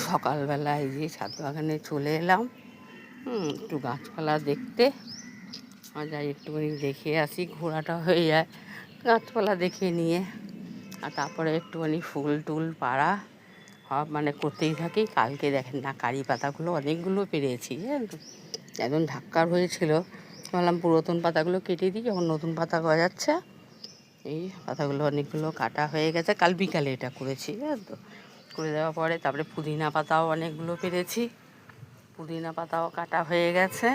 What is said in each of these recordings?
সকালবেলা এই যে ছাদ বাগানে চলে এলাম একটু গাছপালা দেখতে। যাই একটুখানি দেখে আসি, ঘোরাটা হয়ে যায় গাছপালা দেখে নিয়ে। আর তারপরে একটুখানি ফুল টুল পাড়া মানে করতেই থাকি। কালকে দেখেন না কারি পাতাগুলো অনেকগুলো পেরেছি, একদম ধাক্কার হয়েছিল। বললাম পুরাতন পাতাগুলো কেটে দিই, যখন নতুন পাতা গজাচ্ছে। এই পাতাগুলো অনেকগুলো কাটা হয়ে গেছে, কাল বিকালে এটা করেছি, তো করে দেওয়ার পরে তারপরে পুদিনা পাতাও অনেকগুলো পেরেছি, পুদিনা পাতাও কাটা হয়ে গেছে।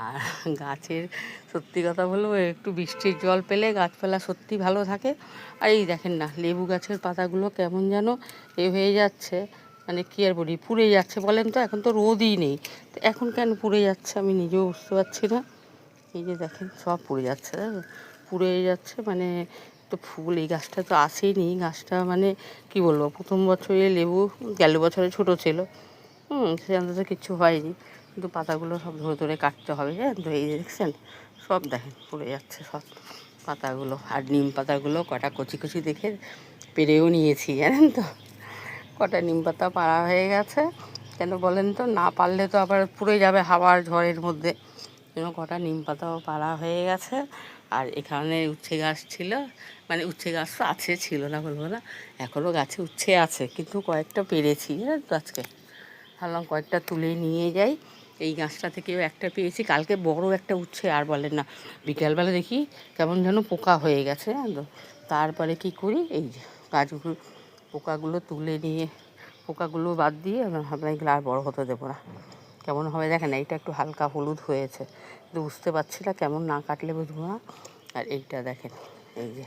আর গাছের সত্যি কথা বলবো, একটু বৃষ্টির জল পেলে গাছপালা সত্যি ভালো থাকে। আর এই দেখেন না লেবু গাছের পাতাগুলো কেমন যেন হয়ে যাচ্ছে, মানে কী আর বলি, পুড়ে যাচ্ছে। বলেন তো, এখন তো রোদই নেই, তো এখন কেন পুড়ে যাচ্ছে আমি নিজেও বুঝতে পারছি না। এই যে দেখেন সব পুড়ে যাচ্ছে, পুড়ে যাচ্ছে। মানে তো ফুল এই গাছটা তো আসেনি, গাছটা মানে কি বলবো, প্রথম বছরে লেবু গেল বছরে ছোটো ছিল, সেখান থেকে কিচ্ছু হয়নি, কিন্তু পাতাগুলো সব ধরে ধরে কাটতে হবে। তো এই দেখছেন সব দেখেন পড়ে যাচ্ছে সব পাতাগুলো। আর নিম পাতাগুলো কটা কচি কচি দেখে পেরেও নিয়েছি, জানেন তো, কটা নিম পাতা পাড়া হয়ে গেছে। কেন বলেন তো, না পারলে তো আবার পুড়ে যাবে হাওয়ার ঝড়ের মধ্যে, কটা নিম পাতাও পাড়া হয়ে গেছে। আর এখানে উচ্ছে গাছ ছিল, মানে উচ্ছে গাছ তো আছে, ছিল না বলবো না, এখনও গাছে উচ্ছে আছে, কিন্তু কয়েকটা পেরেছি তো আজকে ভাবলাম কয়েকটা তুলে নিয়ে যাই। এই গাছটা থেকেও একটা পেয়েছি কালকে, বড় একটা উচ্ছে। আর বলেন না, বিকালবেলা দেখি কেমন যেন পোকা হয়ে গেছে, তো তারপরে কি করি, এই যে গাছগুলো পোকাগুলো তুলে নিয়ে, পোকাগুলো বাদ দিয়ে ভাবলাম এগুলো আর বড়ো হতে দেবো না। কেমন হবে দেখেন, এইটা একটু হালকা হলুদ হয়েছে, কিন্তু বুঝতে পারছি না, কেমন না কাটলে বুঝবো না। আর এইটা দেখেন, এই যে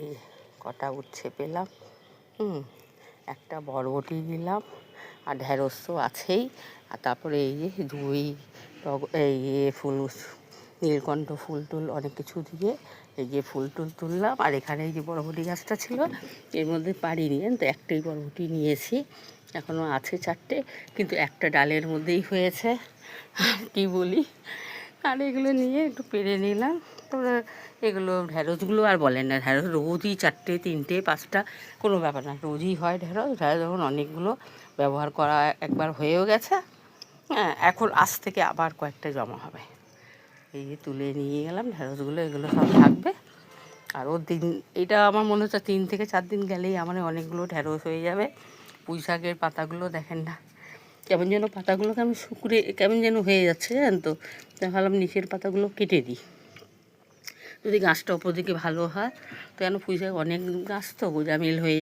এই কটা উচ্ছে পেলাম, একটা বরবটি দিলাম, আর ঢেঁড়স তো আছেই। আর তারপরে এই যে দুই এই ফুল, নীলকণ্ঠ ফুল টুল অনেক কিছু দিয়ে এই যে ফুল টুল তুললাম। আর এখানে এই যে বরবটি গাছটা ছিল, এর মধ্যে পারিনি, তো একটাই বরবটি নিয়েছি, এখনও আছে চারটে, কিন্তু একটা ডালের মধ্যেই হয়েছে, কি বলি। আর এগুলো নিয়ে একটু পেরে নিলাম। তারপরে এগুলো ঢ্যাঁড়সগুলো আর বলেন না, ঢ্যাঁড়স রোজই 4টে 3টে 5টা কোনো ব্যাপার না, রোজই হয় ঢ্যাঁড়স। যখন অনেকগুলো ব্যবহার করা একবার হয়েও গেছে, এখন আজ থেকে আবার কয়েকটা জমা হবে। এই যে তুলে নিয়ে গেলাম ঢ্যাঁড়সগুলো, এগুলো সব থাকবে। আর দিন এটা আমার মনে হচ্ছে 3 থেকে 4 দিন গেলেই আমার অনেকগুলো ঢ্যাঁড়স হয়ে যাবে। পুঁই শাকের পাতাগুলো দেখেন না কেমন যেন, পাতাগুলো কেমন শুকরে কেমন যেন হয়ে যাচ্ছে, জানেন তো। ভাবলাম নিচের পাতাগুলো কেটে দিই, যদি গাছটা অপর দিকে ভালো হয়। তো কেন পুঁই শাক অনেক গাছ তো গোজামিল হয়ে